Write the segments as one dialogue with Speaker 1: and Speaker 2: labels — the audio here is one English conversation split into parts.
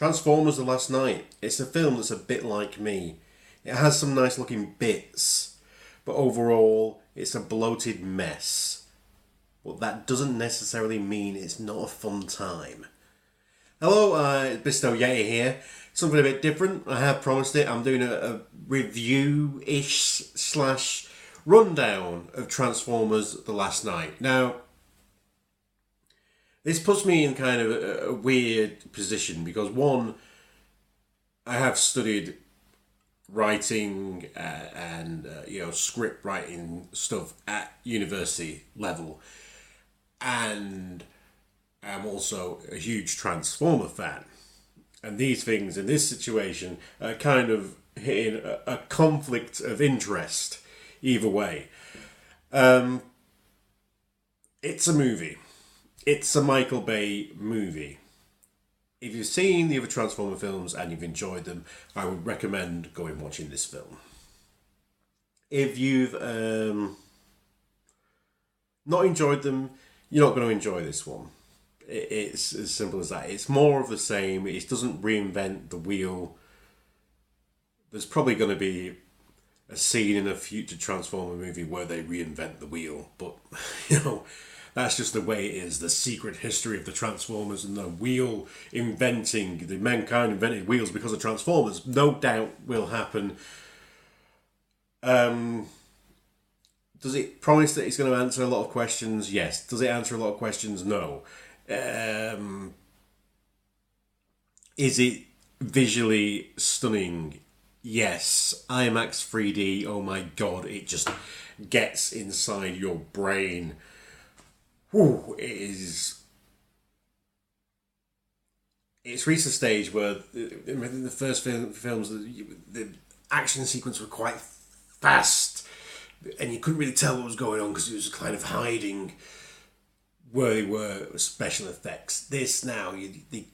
Speaker 1: Transformers The Last Night. It's a film that's a bit like me. It has some nice looking bits, but overall it's a bloated mess. But that doesn't necessarily mean it's not a fun time. Hello, Bisto Yeti here. Something a bit different. I have promised it. I'm doing a review-ish slash rundown of Transformers The Last Night. Now, this puts me in kind of a weird position because, one, I have studied writing and script writing stuff at university level, and I'm also a huge Transformer fan. And these things in this situation are kind of hitting a conflict of interest either way. It's a movie. It's a Michael Bay movie. If you've seen the other Transformer films and you've enjoyed them, I would recommend going and watching this film. If you've not enjoyed them, you're not going to enjoy this one. It's as simple as that. It's more of the same. It doesn't reinvent the wheel. There's probably going to be a scene in a future Transformer movie where they reinvent the wheel, but that's just the way it is. The secret history of the Transformers and the wheel inventing. The mankind invented wheels because of Transformers. No doubt will happen. Does it promise that it's going to answer a lot of questions? Yes. Does it answer a lot of questions? No. Is it visually stunning? Yes. IMAX 3D, oh my god, it just gets inside your brain. Whew, it's reached a stage where in the first films the action sequence were quite fast and you couldn't really tell what was going on because it was kind of hiding where they were with special effects. This now, they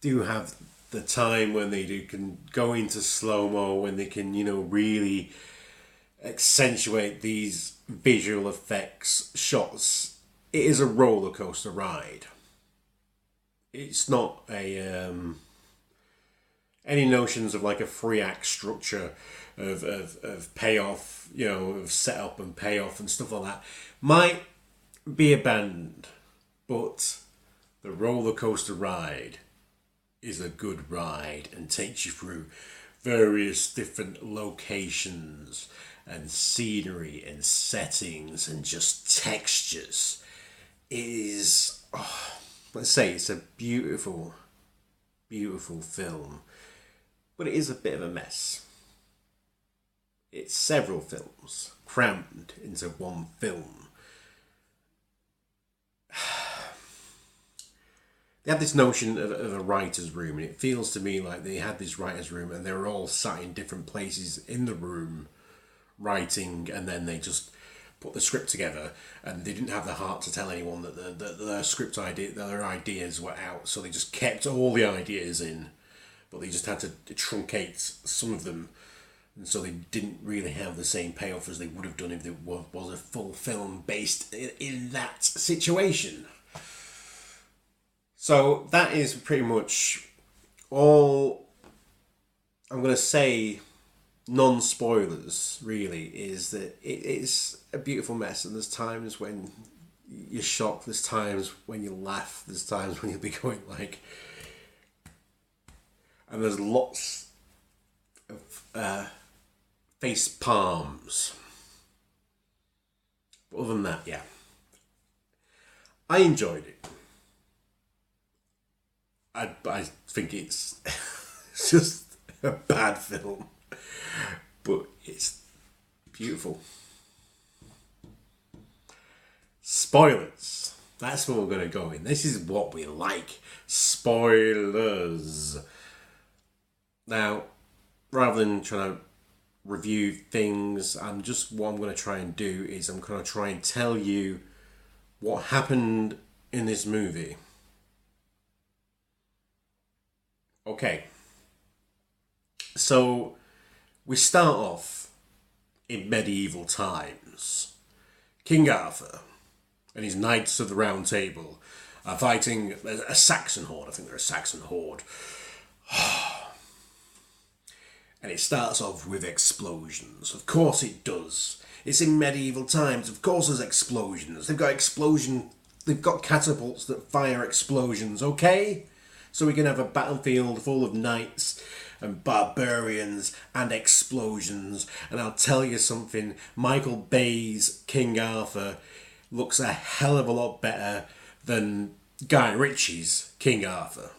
Speaker 1: do have the time when they can go into slow-mo, when they can, really accentuate these visual effects shots. It is a roller coaster ride. It's not any notions of like a free act structure of payoff, of setup and payoff and stuff like that might be abandoned, but the roller coaster ride is a good ride and takes you through various different locations and scenery and settings and just textures. It is, let's say it's a beautiful, beautiful film, but it is a bit of a mess. It's several films crammed into one film. They have this notion of a writer's room, and it feels to me like they had this writer's room and they were all sat in different places in the room writing, and then they just put the script together and they didn't have the heart to tell anyone that their script idea, their ideas were out, so they just kept all the ideas in, but they just had to truncate some of them, and so they didn't really have the same payoff as they would have done if there was a full film based in that situation. So that is pretty much all I'm going to say, non-spoilers, really, is that it is a beautiful mess, and there's times when you're shocked, there's times when you laugh, there's times when you'll be going like... And there's lots of face palms. But other than that, yeah. I enjoyed it. I think it's just a bad film, but it's beautiful. Spoilers. That's where we're going to go in. This is what we like. Spoilers. Now, rather than trying to review things, what I'm going to try and do is I'm going to try and tell you what happened in this movie. Okay, so we start off in medieval times. King Arthur and his Knights of the Round Table are fighting a Saxon horde. I think they're a Saxon horde. And it starts off with explosions. Of course it does. It's in medieval times. Of course there's explosions. They've got catapults that fire explosions, okay? So we can have a battlefield full of knights and barbarians and explosions. And I'll tell you something, Michael Bay's King Arthur looks a hell of a lot better than Guy Ritchie's King Arthur.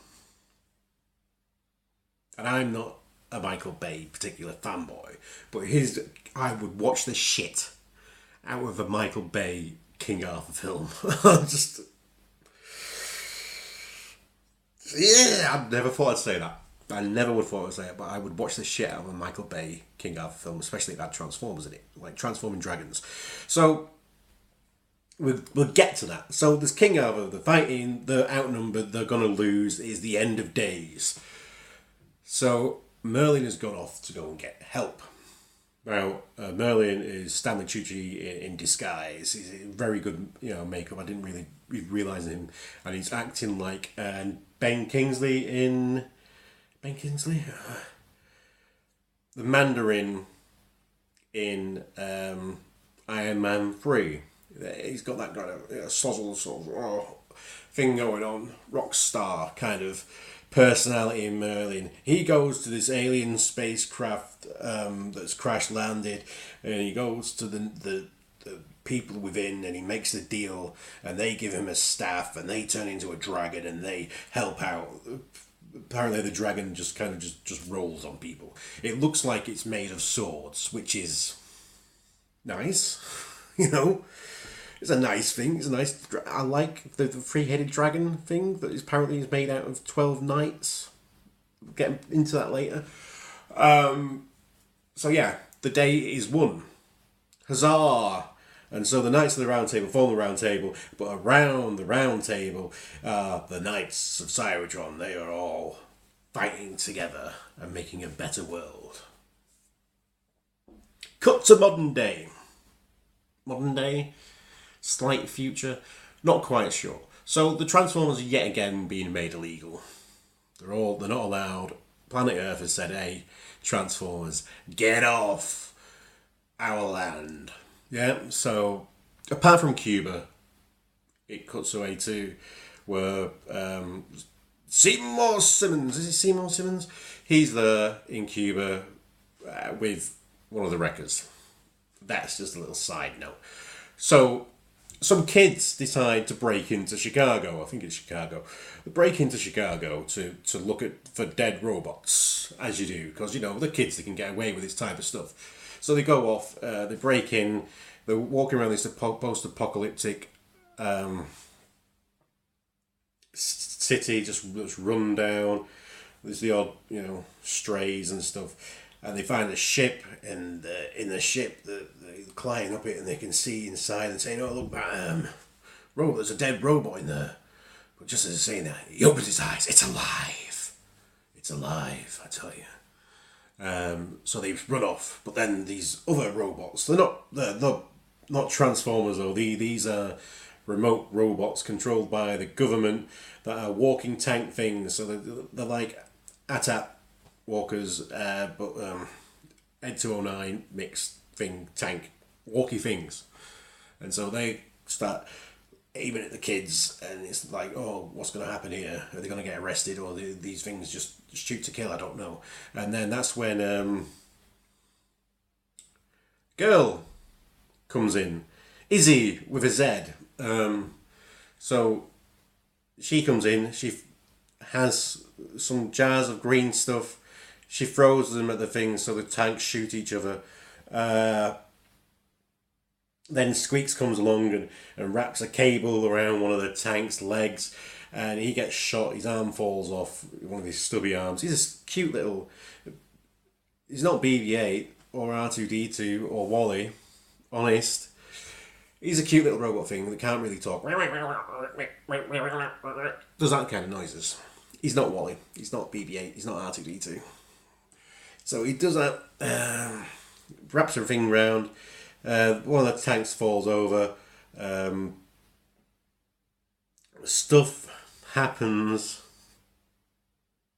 Speaker 1: And I'm not a Michael Bay particular fanboy, but I would watch the shit out of a Michael Bay King Arthur film. Just, yeah, I never thought I'd say that. I never would thought I'd say it, but I would watch the shit out of a Michael Bay King Arthur film, especially if it had Transformers in it, like Transforming Dragons. So we'll get to that. So there's King Arthur, they're fighting, they're outnumbered, they're gonna lose. It is the end of days. So Merlin has gone off to go and get help. Now, Merlin is Stanley Tucci in disguise. He's very good, makeup. I didn't really realise him, and he's acting like Ben Kingsley in the Mandarin in Iron Man 3. He's got that kind of sozzle sort of thing going on, rock star kind of personality in Merlin. He goes to this alien spacecraft that's crash landed, and he goes to the people within, and he makes the deal, and they give him a staff, and they turn into a dragon, and they help out. Apparently the dragon just kind of just rolls on people. It looks like it's made of swords, which is nice. It's a nice thing. It's a nice. I like the three-headed dragon thing that apparently is made out of 12 knights. Get into that later. So yeah, the day is won. Huzzah! And so the Knights of the Round Table form the Round Table, but around the Round Table, the Knights of Cybertron, they are all fighting together and making a better world. Cut to modern day. Modern day? Slight future, not quite sure. So the Transformers are yet again being made illegal. They're not allowed. Planet Earth has said, "Hey, Transformers, get off our land." Yeah. So apart from Cuba, it cuts away to where Seymour Simmons. Is it Seymour Simmons? He's there in Cuba with one of the wreckers. That's just a little side note. So some kids decide to break into Chicago. I think it's Chicago. They break into Chicago to look for dead robots, as you do, because the kids, they can get away with this type of stuff. So they go off. They break in. They're walking around this post-apocalyptic city, just run down. There's the odd, strays and stuff. And they find a ship, and in the ship, they climb up it, and they can see inside and say, "Oh, look, there's a dead robot in there." But just as he's saying that, he opens his eyes. It's alive. It's alive, I tell you. So they run off. But then these other robots, they're not Transformers, though. These are remote robots controlled by the government that are walking tank things. So they're like AT-AT walkers, but Ed 209 mixed thing tank walkie things, and so they start aiming at the kids, and it's like, oh, what's going to happen here? Are they going to get arrested, or these things just shoot to kill? I don't know. And then that's when girl comes in, Izzy with a Z. So she comes in. She has some jars of green stuff. She throws them at the thing so the tanks shoot each other. Then Squeaks comes along and wraps a cable around one of the tank's legs, and he gets shot. His arm falls off, one of his stubby arms. He's a cute little... He's not BB-8 or R2-D2 or Wally, honest. He's a cute little robot thing that can't really talk. Does that kind of noises. He's not Wally. He's not BB-8. He's not R2-D2. So he does that, wraps everything round. One of the tanks falls over. Stuff happens.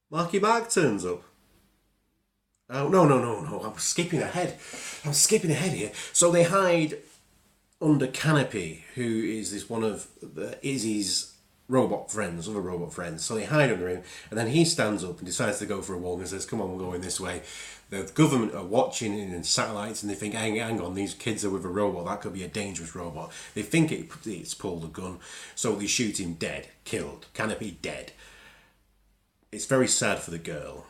Speaker 1: Marky Mark turns up. Oh, no, no, no, no. I'm skipping ahead. I'm skipping ahead here. So they hide under Canopy, who is this one of Izzy's robot friends, other robot friends. So they hide under him, and then he stands up and decides to go for a walk and says, "Come on, we're going this way." The government are watching in satellites, and they think, hang on, these kids are with a robot. That could be a dangerous robot. They think it's pulled a gun, so they shoot him dead, killed. Canopy dead. It's very sad for the girl.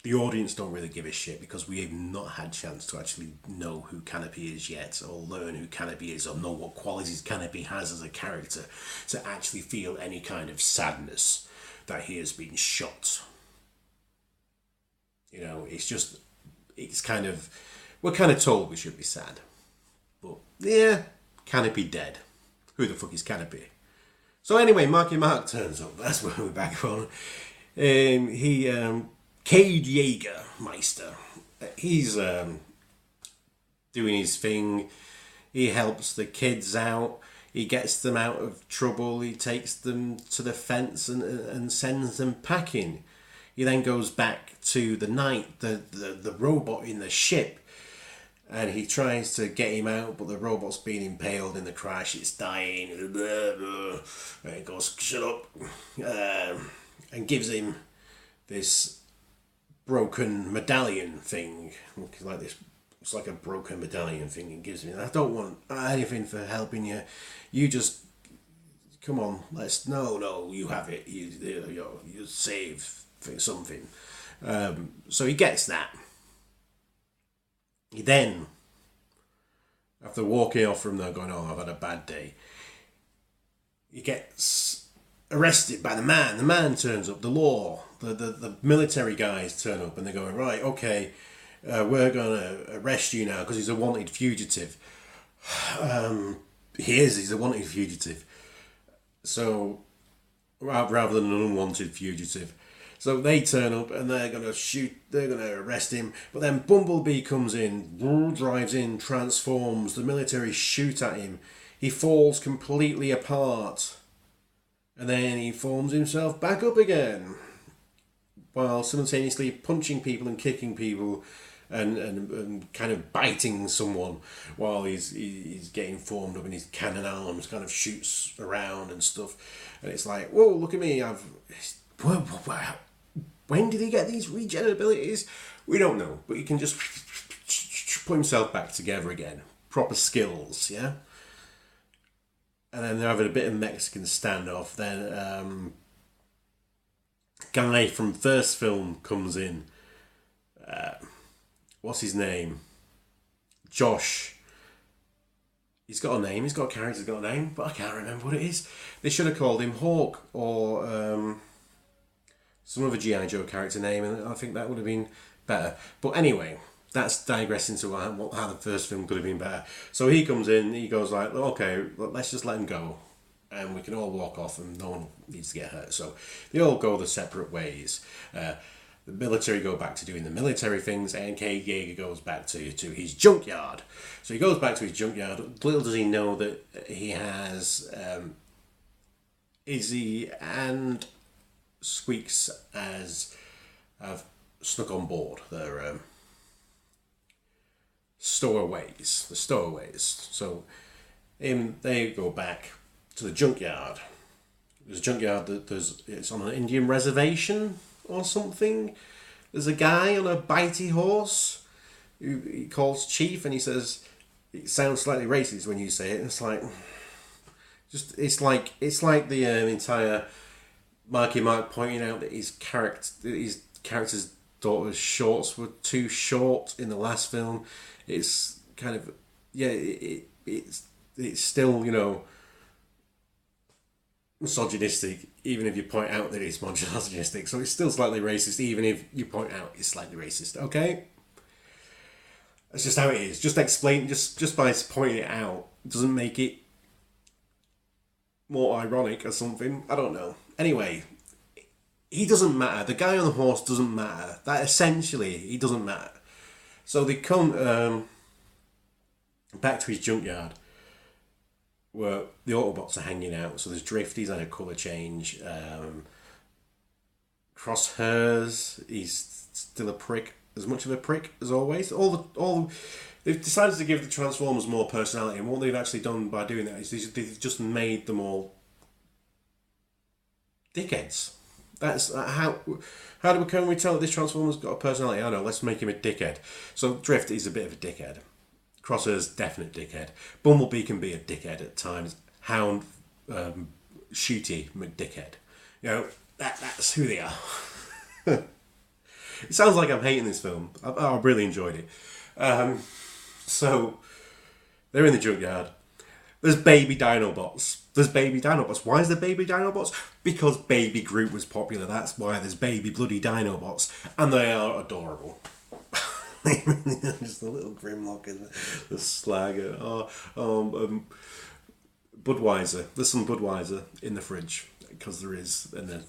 Speaker 1: The audience don't really give a shit because we have not had a chance to actually know who Canopy is yet, or learn who Canopy is, or know what qualities Canopy has as a character to actually feel any kind of sadness that he has been shot. You know, it's kind of, we're kind of told we should be sad. But, yeah, Canopy dead. Who the fuck is Canopy? So anyway, Marky Mark turns up. That's where we're back on. Cade Jägermeister. He's doing his thing. He helps the kids out. He gets them out of trouble. He takes them to the fence and sends them packing. He then goes back to the knight, the robot in the ship, and he tries to get him out, but the robot's being impaled in the crash. It's dying. And he goes, "Shut up," and gives him this broken medallion thing. Like this, it's like a broken medallion thing. And gives me. I don't want anything for helping you. You just come on. No. You have it. You save something. So he gets that. He then, after walking off from there, going, "Oh, I've had a bad day," he gets arrested by the man. The man turns up. The law, the military guys turn up, and they're going, "Right, okay, we're going to arrest you now because he's a wanted fugitive." He's a wanted fugitive. So, rather than an unwanted fugitive. So they turn up and they're going to shoot, they're going to arrest him. But then Bumblebee comes in, drives in, transforms, the military shoot at him. He falls completely apart. And then he forms himself back up again, while simultaneously punching people and kicking people and kind of biting someone while he's getting formed up, and his cannon arms kind of shoots around and stuff. And it's like, whoa, look at me, when did he get these regen abilities? We don't know, but he can just put himself back together again. Proper skills, yeah? And then they're having a bit of Mexican standoff. Then guy from first film comes in. What's his name? Josh. He's got a name. He's got a character. He's got a name, but I can't remember what it is. They should have called him Hawk or some other G.I. Joe character name, and I think that would have been better. But anyway, that's digressing to how the first film could have been better. So he comes in, he goes like, "Okay, let's just let him go, and we can all walk off, and no one needs to get hurt." So they all go their separate ways. The military go back to doing the military things, and Cade Yeager goes back to his junkyard. So he goes back to his junkyard. Little does he know that he has Izzy and Squeaks have snuck on board their stowaways. So they go back to the junkyard. There's a junkyard it's on an Indian reservation or something. There's a guy on a bitey horse who he calls Chief, and he says, it sounds slightly racist when you say it. It's like the entire Marky Mark pointing out that his character's daughter's shorts were too short in the last film. It's kind of, yeah, it's still, misogynistic, even if you point out that it's misogynistic. So it's still slightly racist, even if you point out it's slightly racist. Okay, that's just how it is. Just explain, just by pointing it out doesn't make it more ironic or something. I don't know. Anyway, he doesn't matter. The guy on the horse doesn't matter. That essentially, he doesn't matter. So they come back to his junkyard, where the Autobots are hanging out. So there's Drift, he's had a colour change. Crosshairs, he's still a prick, as much of a prick as always. They've decided to give the Transformers more personality, and what they've actually done by doing that is they've just made them all dickheads. That's can we tell that this Transformer's got a personality? I don't know, let's make him a dickhead. So Drift is a bit of a dickhead. Crosshair's definite dickhead. Bumblebee can be a dickhead at times. Hound, Shooty McDickhead. You know, that's who they are. It sounds like I'm hating this film. I really enjoyed it. So, they're in the junkyard. There's baby Dinobots. Why is there baby Dinobots? Because Baby Groot was popular. That's why there's baby bloody Dinobots. And they are adorable. Just a little Grimlock and the Slag. Budweiser. There's some Budweiser in the fridge. Because there is. And the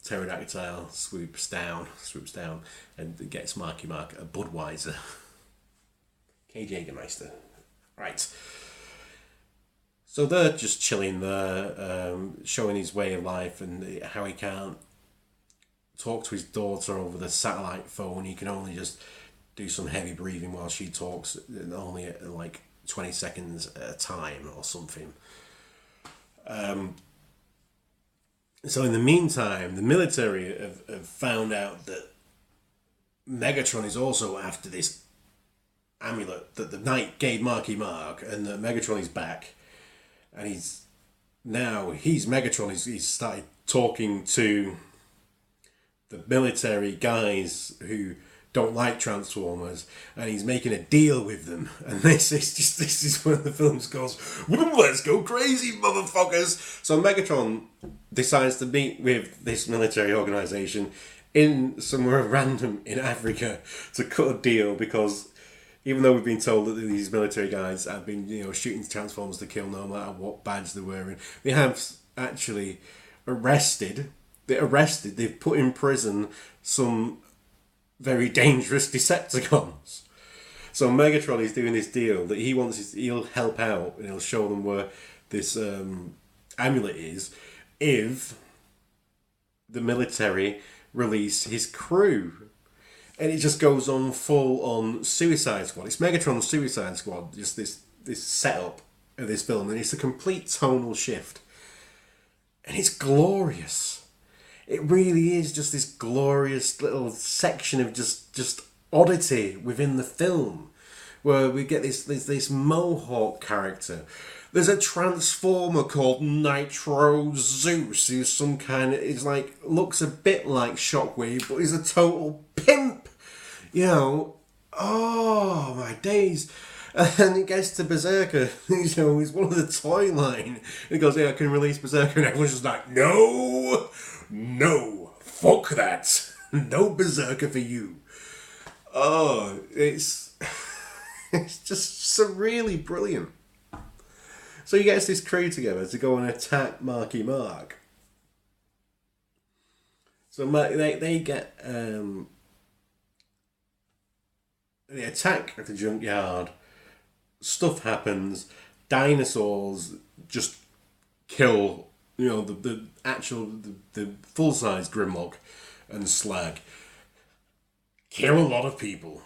Speaker 1: pterodactyl swoops down and gets Marky Mark a Budweiser. K. Jägermeister. Right. So they're just chilling there, showing his way of life and how he can't talk to his daughter over the satellite phone. He can only just do some heavy breathing while she talks, only at like 20 seconds at a time or something. So in the meantime, the military have found out that Megatron is also after this amulet that the Knight gave Marky Mark, and that Megatron is back. And he's Megatron. He's started talking to the military guys who don't like Transformers, and he's making a deal with them. And this is where the film goes, let's go crazy, motherfuckers! So Megatron decides to meet with this military organisation in somewhere random in Africa to cut a deal, because even though we've been told that these military guys have been, shooting Transformers to kill no matter what badge they're wearing, they have actually they've put in prison some very dangerous Decepticons. So Megatron is doing this deal that he'll help out and he'll show them where this amulet is if the military release his crew. And it just goes on full on Suicide Squad. It's Megatron's Suicide Squad, just this setup of this film, and it's a complete tonal shift. And it's glorious. It really is just this glorious little section of just oddity within the film, where we get this Mohawk character. There's a Transformer called Nitro Zeus, who's some kind of, looks a bit like Shockwave, but he's a total pimp. Oh my days. And it gets to Berserker, he's one of the toy line. He goes, I can release Berserker, and everyone's just like, no, fuck that. No Berserker for you. Oh, it's just so really brilliant. So he gets this crew together to go and attack Marky Mark. So they get they attack at the junkyard. Stuff happens. Dinosaurs just kill, the full size Grimlock and Slag. Kill a lot of people.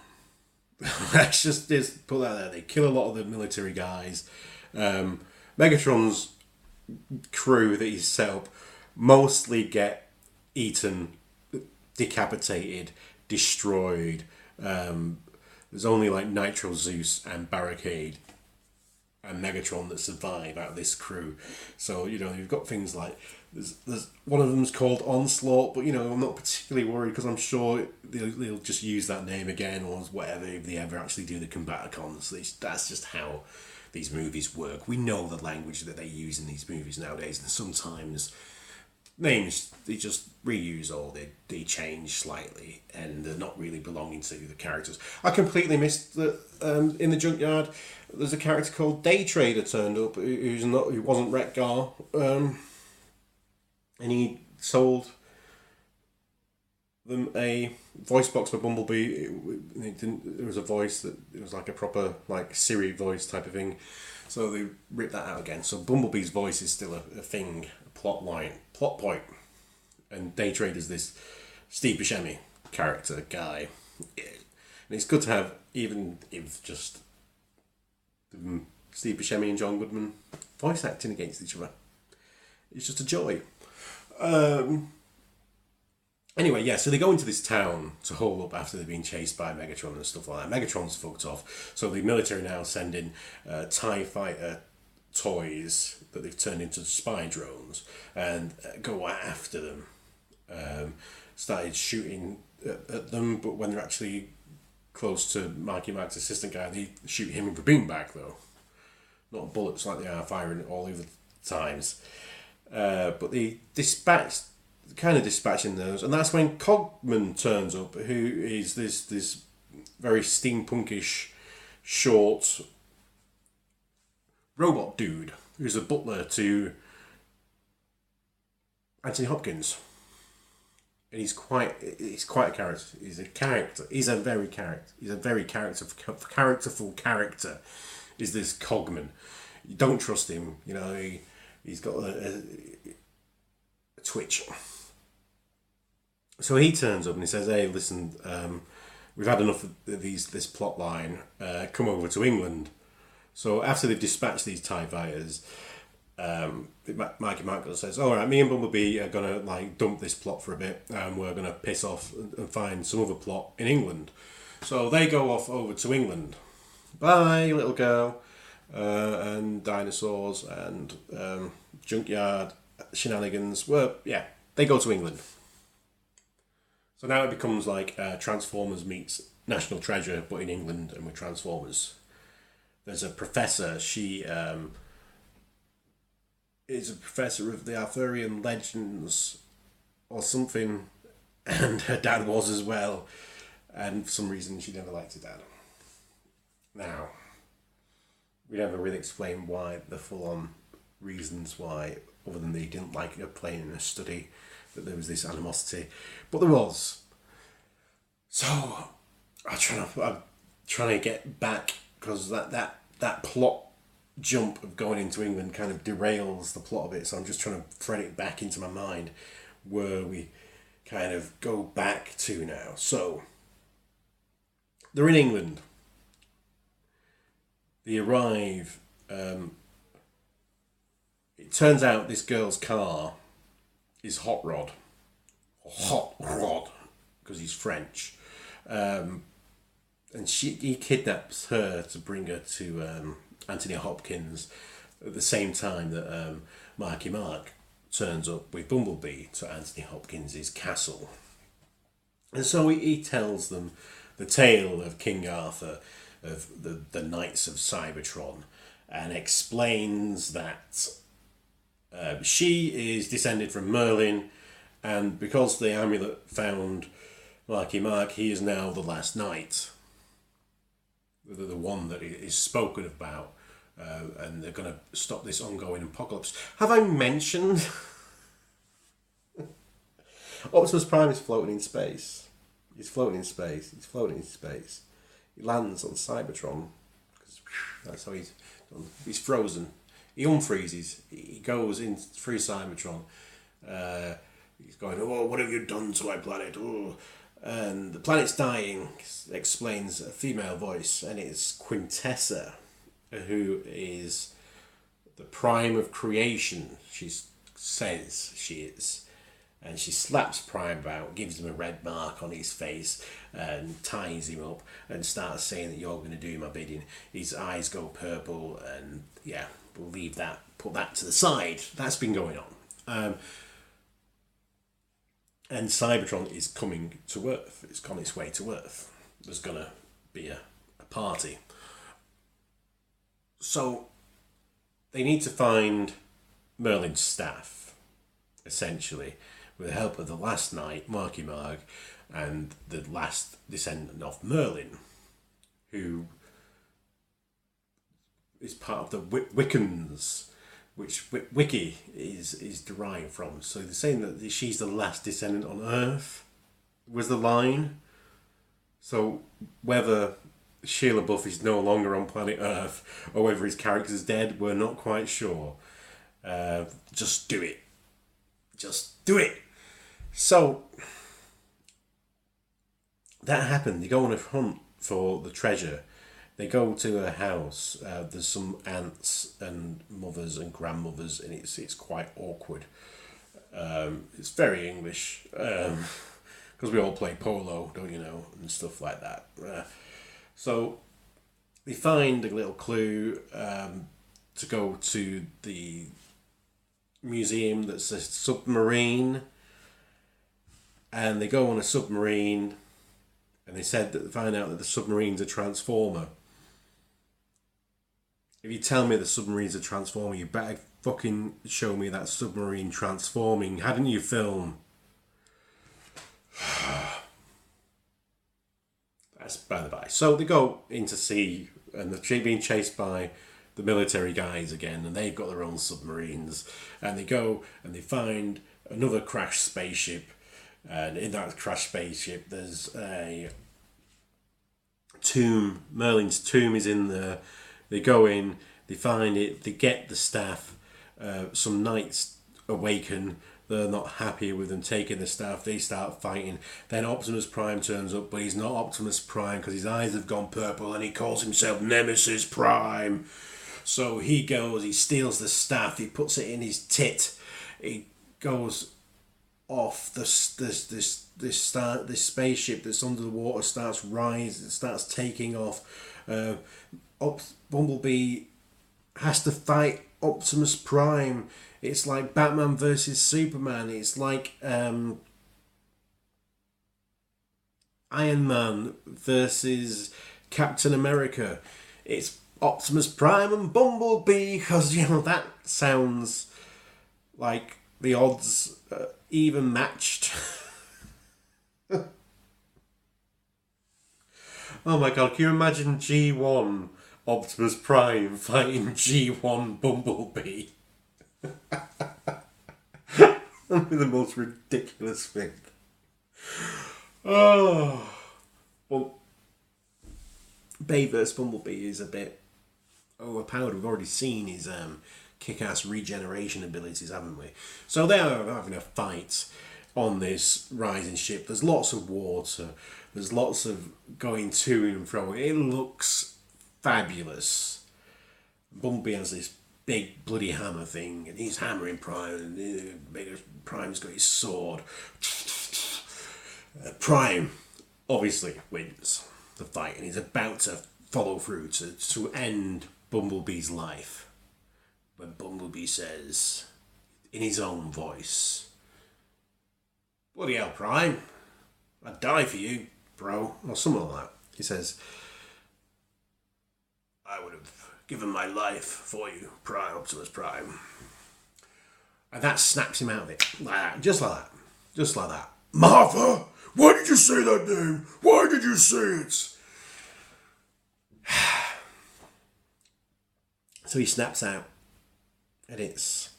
Speaker 1: Let's just put that there. They kill a lot of the military guys. Megatron's crew that he's set up mostly get eaten, decapitated, destroyed. There's only Nitro Zeus and Barricade and Megatron that survive out of this crew. So, you've got things like, there's one of them's called Onslaught, but, I'm not particularly worried because I'm sure they'll just use that name again or whatever if they ever actually do the Combaticons. That's just how these movies work. We know the language that they use in these movies nowadays, and sometimes names they just reuse or they change slightly and they're not really belonging to the characters. I completely missed that in the junkyard there's a character called Day Trader turned up who wasn't Wreck-Gar, and he sold them a voice box for Bumblebee. There was a voice that it was like a proper Siri voice type of thing, so they ripped that out again. So Bumblebee's voice is still a thing, plot point, and Day Trader's this Steve Buscemi character guy. And it's good to have, even if just Steve Buscemi and John Goodman voice acting against each other. It's just a joy. Anyway, yeah, so they go into this town to hole up after they've been chased by Megatron and stuff like that. Megatron's fucked off, so the military now sending TIE fighter toys that they've turned into spy drones and go after them. Started shooting at them, but when they're actually close to Marky Mark's assistant guy, they shoot him with a beanbag, though. Not bullets like they are firing all over the times. But they dispatching those, and that's when Cogman turns up, who is this very steampunkish, short robot dude who's a butler to Anthony Hopkins. And he's quite a character. He's a character. He's a very characterful character. Is this Cogman? You don't trust him. You know, he's got a twitch. So he turns up and he says, "Hey, listen, we've had enough of this plot line. Come over to England." So after they've dispatched these TIE fighters, Mikey Mark says, "All right, me and Bumblebee are gonna dump this plot for a bit, and we're gonna piss off and find some other plot in England." So they go off over to England. Bye, little girl, and dinosaurs and junkyard shenanigans. Well, yeah, they go to England. So now it becomes like Transformers meets National Treasure, but in England and with Transformers. There's a professor. She is a professor of the Arthurian legends or something, and her dad was as well. And for some reason, she never liked her dad. Now, we never really explain why, the full-on reasons why, other than they didn't like her playing in a study, that there was this animosity. But there was. So, I'm trying to get back, because that plot jump of going into England kind of derails the plot of it, so I'm just trying to thread it back into my mind where we kind of go back to now. So, they're in England. They arrive. It turns out this girl's car is Hot Rod, because he's French, and he kidnaps her to bring her to Anthony Hopkins at the same time that Marky Mark turns up with Bumblebee to Anthony Hopkins' castle. And so he tells them the tale of King Arthur, of the Knights of Cybertron, and explains that she is descended from Merlin, and because the amulet found Marky Mark, he is now the last knight, the one that is spoken about, and they're going to stop this ongoing apocalypse. Have I mentioned Optimus Prime is floating in space? He's floating in space. He lands on Cybertron, because that's how he's done. He's frozen. He unfreezes. He goes in through Cybertron. He's going, "Oh, what have you done to my planet? Oh." And the planet's dying, explains a female voice, and it's Quintessa, who is the prime of creation, she says she is. And she slaps Prime about, gives him a red mark on his face, and ties him up, and starts saying that you're going to do my bidding. His eyes go purple, and yeah, we'll leave that, put that to the side. That's been going on. And Cybertron is coming to Earth. It's on its way to Earth. There's going to be a party. So, they need to find Merlin's staff, essentially, with the help of the last knight, Marky Mark, and the last descendant of Merlin, who is part of the Wiccans, which Wiki is derived from. So they're saying that she's the last descendant on Earth, was the line. So whether Sheila Buff is no longer on planet Earth, or whether his character's dead, we're not quite sure. Just do it. Just do it. So, that happened. They go on a hunt for the treasure. They go to a house. There's some aunts and mothers and grandmothers, and it's quite awkward. It's very English because we all play polo, don't you know, and stuff like that. So they find a little clue to go to the museum that's a submarine, and they go on a submarine, and they said that they find out that the submarine's a transformer. If you tell me the submarine's a transformer, you better fucking show me that submarine transforming. Hadn't you, film? That's by the by. So they go into sea, and they're being chased by the military guys again, and they've got their own submarines. And they go and they find another crashed spaceship, and in that crashed spaceship, there's a tomb. Merlin's tomb is in there. They go in, they find it, they get the staff. Some knights awaken. They're not happy with them taking the staff. They start fighting. Then Optimus Prime turns up, but he's not Optimus Prime because his eyes have gone purple, and he calls himself Nemesis Prime. So he goes, he steals the staff, he puts it in his tit. He goes off this spaceship that's under the water starts rising, starts taking off. Bumblebee has to fight Optimus Prime. It's like Batman versus Superman. It's like Iron Man versus Captain America. It's Optimus Prime and Bumblebee, because, you know, that sounds like the odds even matched. Oh my god, can you imagine G1 Optimus Prime fighting G1 Bumblebee? That'd be the most ridiculous thing. Oh. Well, Bay vs Bumblebee is a bit overpowered. We've already seen his kick-ass regeneration abilities, haven't we? So they are having a fight on this rising ship. There's lots of water. There's lots of going to and fro. It looks fabulous. Bumblebee has this big bloody hammer thing, and he's hammering Prime, and Prime's got his sword. Prime obviously wins the fight, and he's about to follow through to end Bumblebee's life. When Bumblebee says, in his own voice, "Bloody hell, Prime, I'd die for you, bro," or something like that. He says, "I would have given my life for you, Prime, Optimus Prime." And that snaps him out of it. Like that. Just like that. Just like that. "Martha, why did you say that name? Why did you say it?" So he snaps out. And he's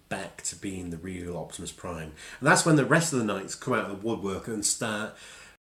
Speaker 1: back to being the real Optimus Prime. And that's when the rest of the knights come out of the woodwork and start